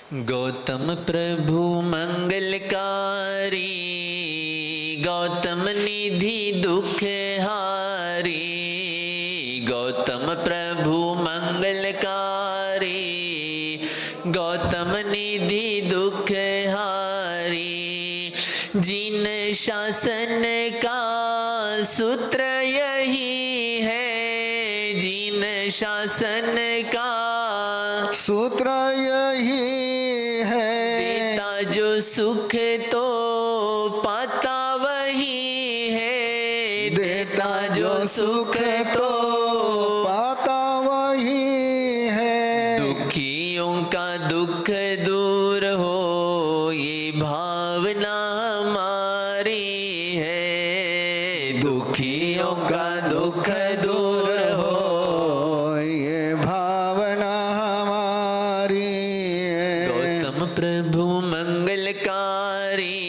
गौतम प्रभु मंगलकारी, गौतम निधि दुख हारी। गौतम प्रभु मंगलकारी, गौतम निधि दुख हारी। जिन शासन का सूत्र यही है, जिन शासन का सूत्र यही है। देता जो सुख तो पाता वही है, देता जो सुख तो पाता वही है। दुखियों का दुख दूर हो, ये भावना हमारी है। दुखियों का दुख दूर हो, ये भावना हमारी है। गौतम प्रभु मंगलकारी,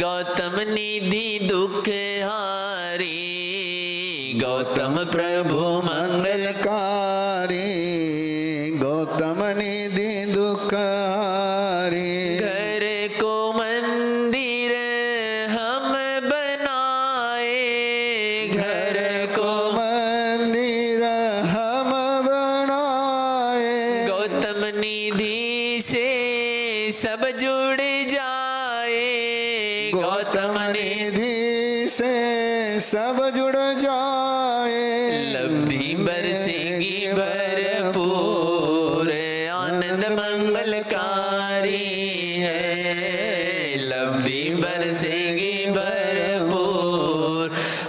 गौतम निधि दुख हारी। गौतम प्रभु मंगलकारी, गौतम निधि दुख हारी। घर को मंदिर हम बनाए, घर को मंदिर हम बनाए। गौतम निधि से सब जुड़ जाए, गौतम निधि से सब जुड़ जाए। लब्धि बरसेगी भरपूर, आनंद मंगलकारी है। लब्धि बरसेगी भरपूर,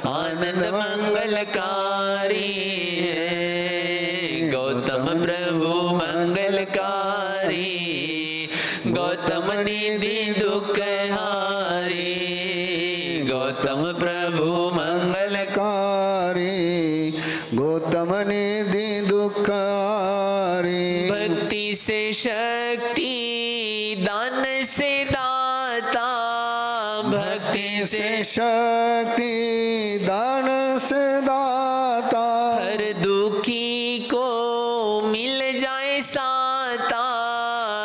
आनंद मंगलकारी है। गौतम प्रभु मंगलकारी, गौतम निधि दुख हारी। गौतम प्रभु मंगलकारी, गौतम निधि दुख हारी। भक्ति से शक्ति, दान से दाता। भक्ति से शक्ति, दान से दाता। हर दुखी को मिल जाए साता,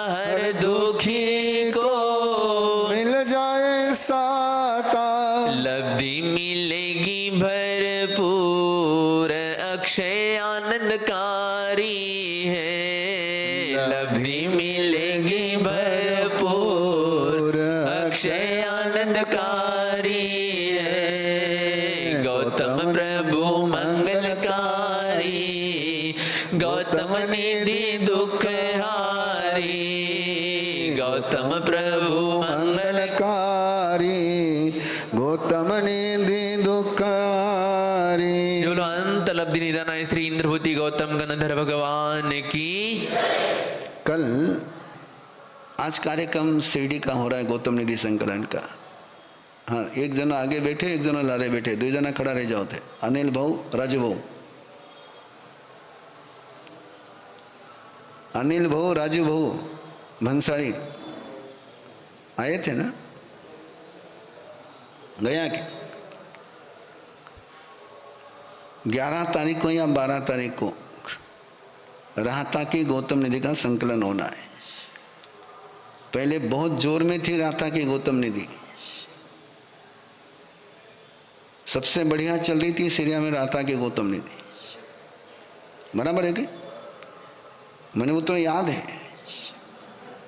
हर दुखी को मिल जाए साता। लब्धि मिलेगी भरपूर, अक्षय आनंदकारी है। लब्धि मिलेगी भरपूर, अक्षय आनंदकारी है। गौतम प्रभु मंगलकारी, गौतम निधि दुख हारी। गौतम प्रभु मंगलकारी, गौतम निधि दुख हारी। जो अंत लब्धि निधान श्री इंद्रभूति गौतम गणधर भगवान की। कल आज कार्यक्रम शिरडी का हो रहा है, गौतम निधि संकलन का। हाँ, एक जना आगे बैठे, एक जना लारे बैठे, दो जना खड़ा रह जाओ थे। अनिल भाऊ, राजू भाऊ, अनिल भाऊ, राजू भाऊ भंसाली आए थे ना? गया के 11 तारीख को या 12 तारीख को राहता की गौतम निधि का संकलन होना है। पहले बहुत जोर में थी राहता की गौतम निधि, सबसे बढ़िया चल रही थी सीरिया में राहता की गौतम निधि। बराबर है कि मैंने वो तो याद है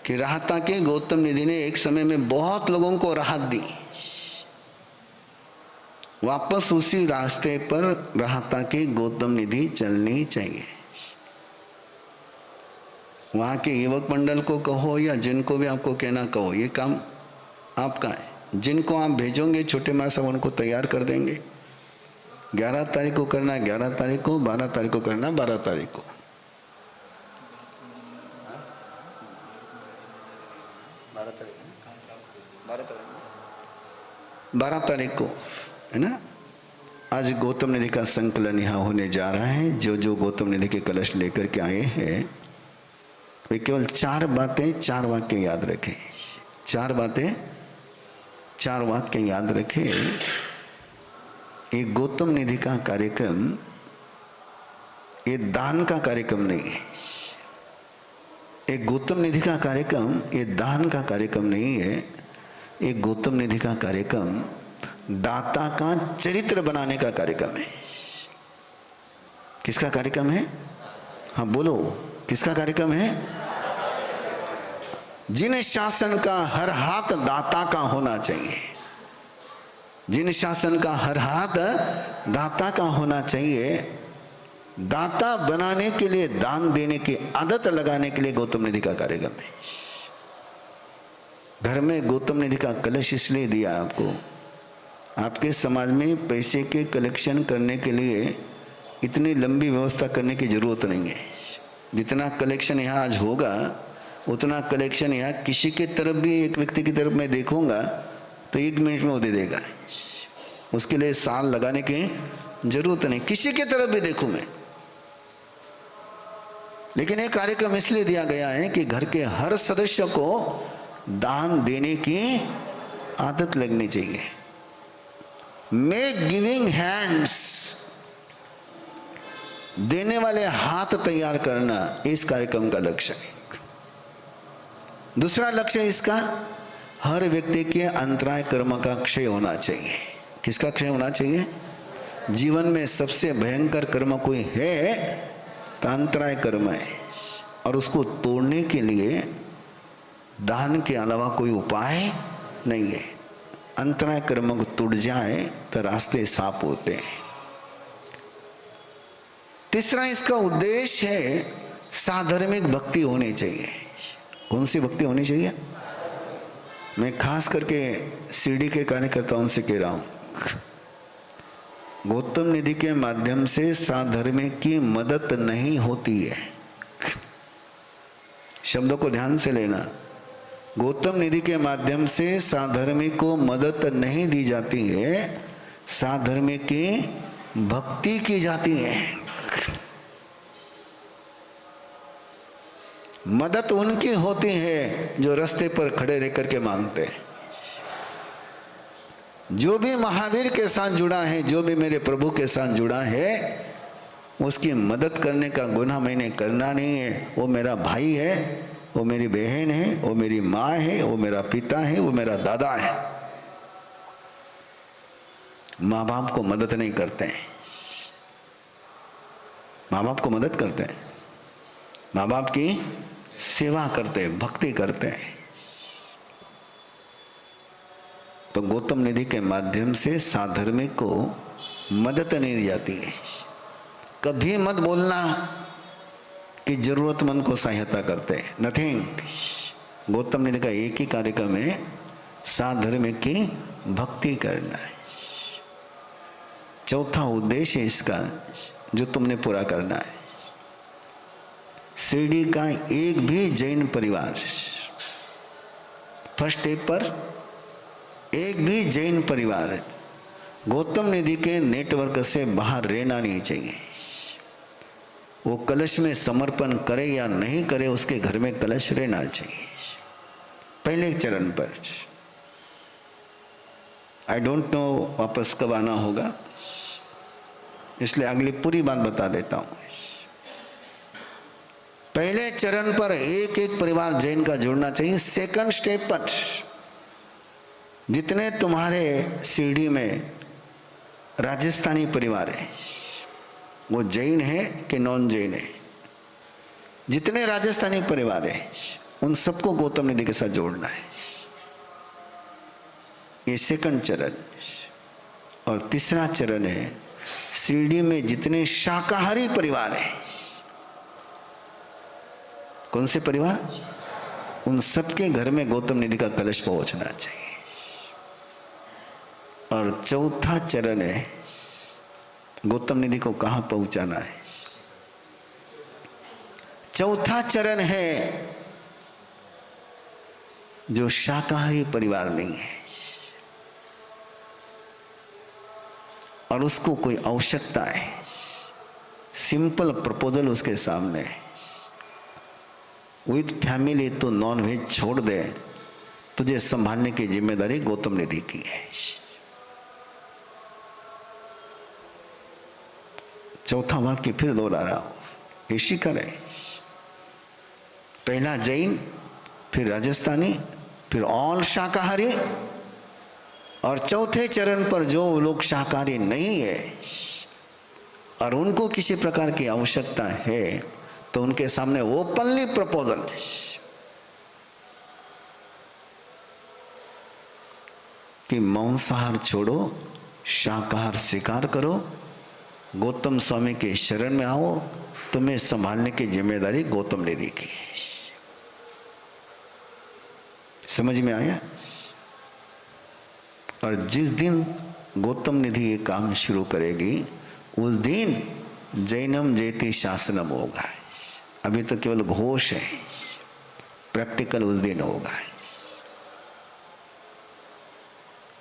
कि राहता के गौतम निधि ने एक समय में बहुत लोगों को राहत दी। वापस उसी रास्ते पर राहता की गौतम निधि चलनी चाहिए। वहां के युवक मंडल को कहो या जिनको भी आपको कहना कहो, ये काम आपका है। जिनको आप भेजोगे छोटे माँ सब उनको तैयार कर देंगे। 11 तारीख को करना 11 तारीख को, 12 तारीख को करना 12 तारीख को। 12 तारीख को है ना। आज गौतम निधि का संकलन यहाँ होने जा रहा है। जो जो गौतम निधि के कलश लेकर के आए हैं वे केवल 4 बातें 4 वाक्य याद रखें। 4 बातें 4 वाक्य याद रखें। ये गौतम निधि का कार्यक्रम ये दान का कार्यक्रम नहीं है, एक गौतम निधि का कार्यक्रम ये दान का कार्यक्रम नहीं है। एक गौतम निधि का कार्यक्रम दाता का चरित्र बनाने का कार्यक्रम है। किसका कार्यक्रम है? हाँ बोलो, किसका कार्यक्रम है? जिन शासन का हर हाथ दाता का होना चाहिए, जिन शासन का हर हाथ दाता का होना चाहिए, दाता बनाने के लिए, दान देने की आदत लगाने के लिए गौतम निधि का कार्यक्रम है। घर में गौतम निधि का कलश इसलिए दिया आपको, आपके समाज में पैसे के कलेक्शन करने के लिए इतनी लंबी व्यवस्था करने की जरूरत नहीं है। जितना कलेक्शन यहाँ आज होगा उतना कलेक्शन यहाँ किसी के तरफ भी, एक व्यक्ति की तरफ मैं देखूंगा तो 1 मिनट में वो दे देगा। उसके लिए साल लगाने की जरूरत नहीं, किसी के तरफ भी देखूं मैं। लेकिन एक कार्यक्रम इसलिए दिया गया है कि घर के हर सदस्य को दान देने की आदत लगनी चाहिए। मेक गिविंग हैंड्स, देने वाले हाथ तैयार करना, इस कार्यक्रम का लक्ष्य है। दूसरा लक्ष्य इसका, हर व्यक्ति के अंतराय कर्म का क्षय होना चाहिए। किसका क्षय होना चाहिए? जीवन में सबसे भयंकर कर्म कोई है तो अंतराय कर्म है, और उसको तोड़ने के लिए दान के अलावा कोई उपाय नहीं है। अंतराय कर्म को टूट जाए तो रास्ते साफ होते हैं। तीसरा इसका उद्देश्य है साधर्मिक भक्ति होनी चाहिए। कौन सी भक्ति होनी चाहिए? मैं खास करके सीडी के कार्यकर्ताओं से कह रहा हूं, गौतम निधि के माध्यम से साधर्मिक की मदद नहीं होती है। शब्दों को ध्यान से लेना। गौतम निधि के माध्यम से साधर्मिक को मदद नहीं दी जाती है, साधर्मिक की भक्ति की जाती है। मदद उनकी होती है जो रास्ते पर खड़े रह करके मांगते हैं। जो भी महावीर के साथ जुड़ा है, जो भी मेरे प्रभु के साथ जुड़ा है, उसकी मदद करने का गुनाह मैंने करना नहीं है। वो मेरा भाई है, वो मेरी बहन है, वो मेरी माँ है, वो मेरा पिता है, वो मेरा दादा है। माँ बाप को मदद नहीं करते हैं, माँ बाप को मदद करते हैं, माँ बाप की सेवा करते हैं, भक्ति करते हैं। तो गौतम निधि के माध्यम से साधर्मिक को मदद नहीं दी जाती है। कभी मत बोलना कि जरूरतमंद को सहायता करते हैं, नथिंग। गौतम निधि का एक ही कार्यक्रम है, साधर्मिक की भक्ति करना है। चौथा उद्देश्य इसका जो तुमने पूरा करना है, शिरडी का एक भी जैन परिवार, फर्स्ट स्टेप पर एक भी जैन परिवार गौतम निधि के नेटवर्क से बाहर रहना नहीं चाहिए। वो कलश में समर्पण करे या नहीं करे, उसके घर में कलश रहना चाहिए पहले चरण पर। आई डोंट नो वापस कब आना होगा, इसलिए अगली पूरी बात बता देता हूं। पहले चरण पर एक एक परिवार जैन का जुड़ना चाहिए। सेकंड स्टेप पर जितने तुम्हारे शिरडी में राजस्थानी परिवार है, वो जैन है कि नॉन जैन है, जितने राजस्थानी परिवार है उन सबको गौतम निधि के साथ जोड़ना है। ये सेकंड चरण। और तीसरा चरण है शिरडी में जितने शाकाहारी परिवार है, कौन से परिवार, उन सबके घर में गौतम निधि का कलश पहुंचना चाहिए। और चौथा चरण है गौतम निधि को कहां पहुंचाना है। चौथा चरण है जो शाकाहारी परिवार नहीं है और उसको कोई आवश्यकता है, सिंपल प्रपोजल उसके सामने है, विद फैमिली तो नॉन वेज छोड़ दे, तुझे संभालने की जिम्मेदारी गौतम निधि की है। चौथा वाक्य फिर दोहरा रहा हूं, ऋषि करे पहला जैन, फिर राजस्थानी, फिर ऑल शाकाहारी, और चौथे चरण पर जो लोग शाकाहारी नहीं है और उनको किसी प्रकार की आवश्यकता है तो उनके सामने ओपनली प्रपोजल कि मांसाहार छोड़ो, शाकाहार स्वीकार करो, गौतम स्वामी के शरण में आओ, तुम्हें संभालने की जिम्मेदारी गौतम निधि की है। समझ में आया? और जिस दिन गौतम निधि ये काम शुरू करेगी उस दिन जैनम जयति शासनम होगा। अभी तो केवल घोष है, प्रैक्टिकल उस दिन होगा।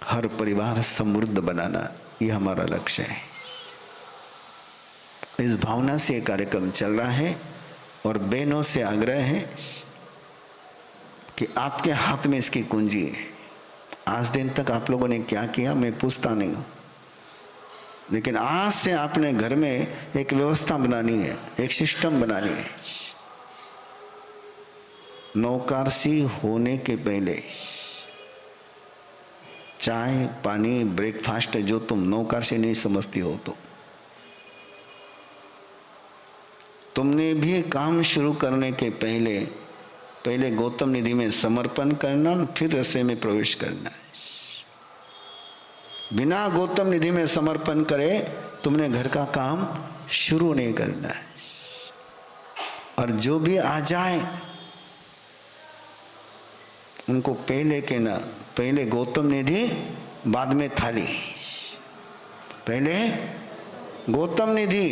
हर परिवार समृद्ध बनाना ये हमारा लक्ष्य है। इस भावना से कार्यक्रम चल रहा है और बहनों से आग्रह है कि आपके हाथ में इसकी कुंजी है। आज दिन तक आप लोगों ने क्या किया मैं पूछता नहीं हूं, लेकिन आज से आपने घर में एक व्यवस्था बनानी है, एक सिस्टम बनानी है। नौकरसी होने के पहले चाय पानी ब्रेकफास्ट जो तुम नौकरसी नहीं समझती हो तो तुमने भी काम शुरू करने के पहले गौतम निधि में समर्पण करना, फिर रसोई में प्रवेश करना। बिना गौतम निधि में समर्पण करे तुमने घर का काम शुरू नहीं करना है। और जो भी आ जाए उनको पहले गौतम निधि बाद में थाली, पहले गौतम निधि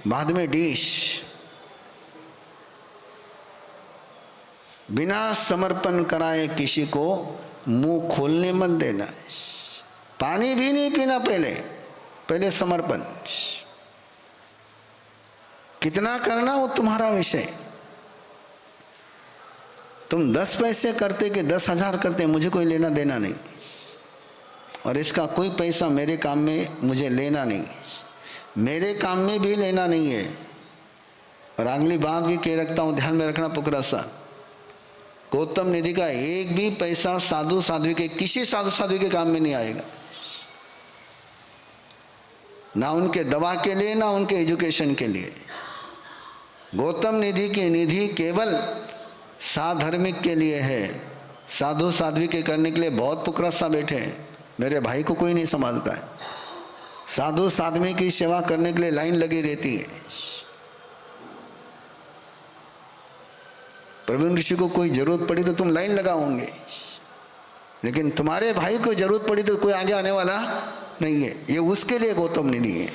बाद में डिश। बिना समर्पण कराए किसी को मुंह खोलने मत देना। पानी भी नहीं पीना, पहले समर्पण। कितना करना वो तुम्हारा विषय। तुम 10 पैसे करते कि 10,000 करते मुझे कोई लेना देना नहीं, और इसका कोई पैसा मेरे काम में मुझे लेना नहीं, मेरे काम में भी लेना नहीं है। और अगली बात भी कह रखता हूं, ध्यान में रखना पुकरा सा, गौतम निधि का एक भी पैसा साधु साध्वी के किसी साधु साध्वी के काम में नहीं आएगा, ना उनके दवा के लिए ना उनके एजुकेशन के लिए। गौतम निधि की निधि केवल साधर्मिक के लिए है। साधु साध्वी के करने के लिए बहुत पुकरा सा बैठे हैं, मेरे भाई को कोई नहीं संभालता है। साधु साध्वी की सेवा करने के लिए लाइन लगी रहती है। प्रवीण ऋषि को कोई जरूरत पड़ी तो तुम लाइन लगाओगे, लेकिन तुम्हारे भाई को जरूरत पड़ी तो कोई आगे आने वाला नहीं है। ये उसके लिए गौतम निधि है।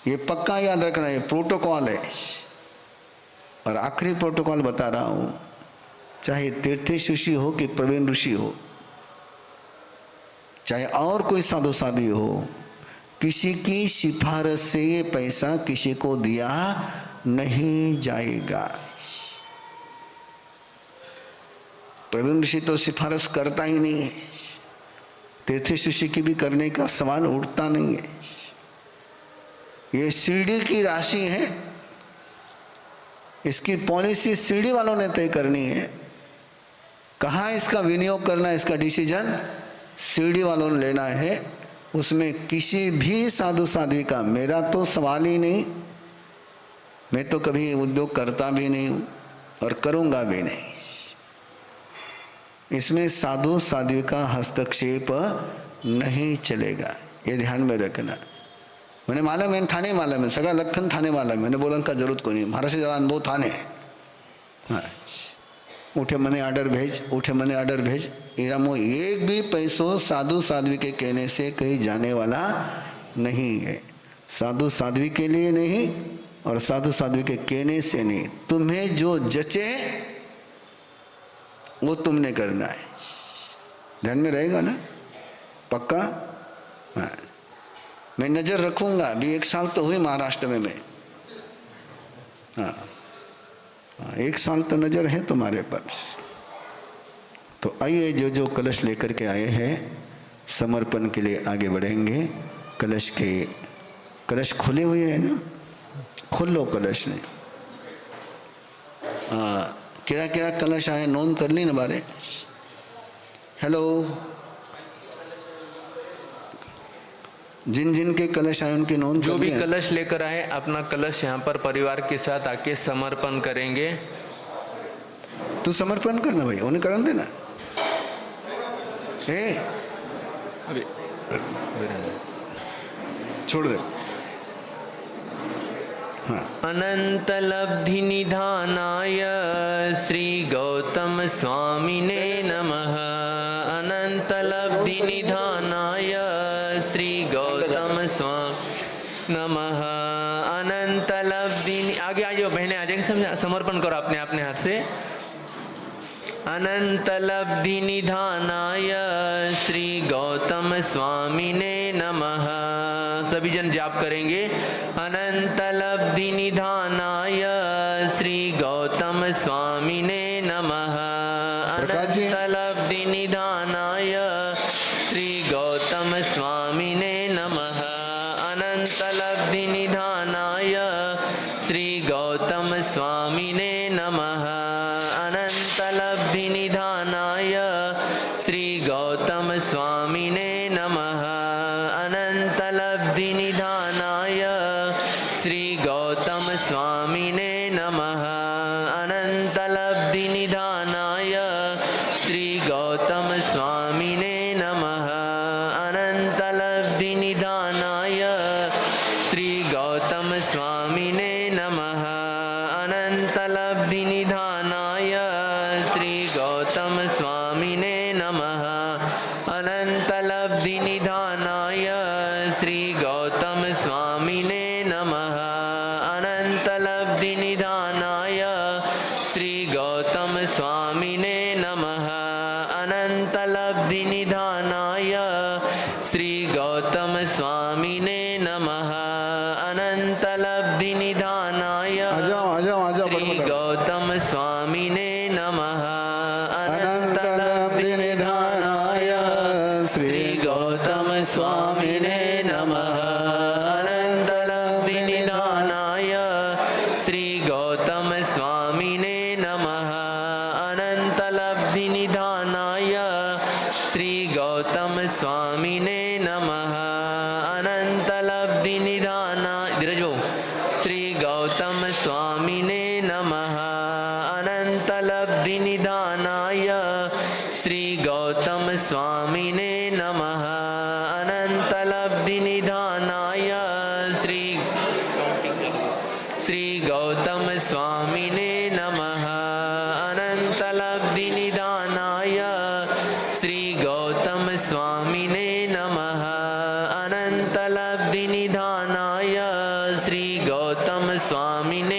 ये पक्का याद रखना, ये प्रोटोकॉल है। और आखिरी प्रोटोकॉल बता रहा हूं, चाहे तीर्थेश ऋषि हो कि प्रवीण ऋषि हो, चाहे और कोई साधु साध्वी हो, किसी की सिफारिश से ये पैसा किसी को दिया नहीं जाएगा। प्रवीण ऋषि तो सिफारिश करता ही नहीं है, तीर्थेश ऋषि की भी करने का सवाल उठता नहीं है। ये शिरडी की राशि है, इसकी पॉलिसी शिरडी वालों ने तय करनी है। कहाँ इसका विनियोग करना, इसका डिसीजन शिरडी वालों ने लेना है। उसमें किसी भी साधु साध्वी का मेरा तो सवाल ही नहीं। मैं तो कभी उद्योग करता भी नहीं हूँ और करूँगा भी नहीं। इसमें साधु साध्वी का हस्तक्षेप नहीं चलेगा, ये ध्यान में रखना। मैंने मालूम है, थाने मालूम है, सगा लखन थाने वाला है। मैंने बोला उनका जरूरत को नहीं, हमारा से ज़्यादा अनुभव थाने है। हाँ, उठे मने ऑर्डर भेज, उठे मने ऑर्डर भेज। इरामो एक भी पैसों साधु साध्वी के कहने से कहीं जाने वाला नहीं है। साधु साध्वी के लिए नहीं और साधु साध्वी के कहने से नहीं। तुम्हें जो जचे वो तुमने करना है। ध्यान में रहेगा ना? पक्का? हाँ, मैं नजर रखूंगा। अभी 1 साल तो हुई महाराष्ट्र में मैं। हाँ, 1 साल तो नजर है तुम्हारे पर। तो आइए, जो जो कलश लेकर के आए हैं समर्पण के लिए आगे बढ़ेंगे। कलश खुले हुए हैं ना? खोलो कलश ने। केड़ा केड़ा कलश आए नोंद कर ली न बारे। हेलो, जिन जिन के कलश आए उनकी नोंद जो कर भी ली है? कलश लेकर आए अपना कलश यहाँ पर परिवार के साथ आके समर्पण करेंगे। तू समर्पण करना भाई, उन्हें करन देना। अभी छोड़ दे। हाँ। अनंत लब्धि निधानाय श्री गौतम स्वामिने नमः। अनंत लब्धि निधानाय श्री गौतम स्वामी नमः। अनंत लब्धि, आगे आ जाओ बहने, आ जाएंगे, समर्पण करो अपने अपने हाथ से। अनंत लब्धि निधानाय श्री गौतम स्वामिने नमः। सभी जन जाप करेंगे। अनंत लब्धि निधानाय श्री गौतम स्वामिने नमः। अनंत लब्धि निधानाय श्री गौतम स्वामिने नमः। अनंत लब्धि निधानाय श्री गौतम स्वामिने नमः। अनंत लब्धि निधानाय श्री गौतम स्वामिने नमः। अनंत लब्धि निधानाय श्री गौतम स्वामिने नमः। अनंत लब्धि निधानाय श्री गौतम स्वामिने नमः। अनंत लब्धि निधानाय श्री गौतम स्वामिने नमः। अनंत लब्धि निधानाय श्री गौतम स्वामिने नमः। अनंत लब्धि निधानाय श्री गौतम स्वामिने नमः। अनंत लब्धि निधानाय श्री गौतम स्वामिने नमः। अनंत लब्धि निधानाय श्री गौतम स्वामिने नमः। अनंत लब्धि निधानाय आ जाओ श्री गौतम स्वामिने नमः। अनंत लब्धि निधानाय श्री गौतम स्वामिने नमः। अनंत लब्धि निधानाय श्री गौतम स्वामिने नमः। अनंत लब्धि निधानाय श्री गौतम स्वामिने नमः। अनंत लब्धि निधानाय धीरजो श्री गौतम स्वामिने नमः। अनंत लब्धि निधानाय श्री गौतम स्वामिने नमः। अनंत लब्धि निधानाय श्री गौतम स्वामिने नमः। अनंत लब्धि निधानाय श्री गौतम स्वामिने नमः। अनंत लब्धि निधानाय श्री गौतम स्वामिने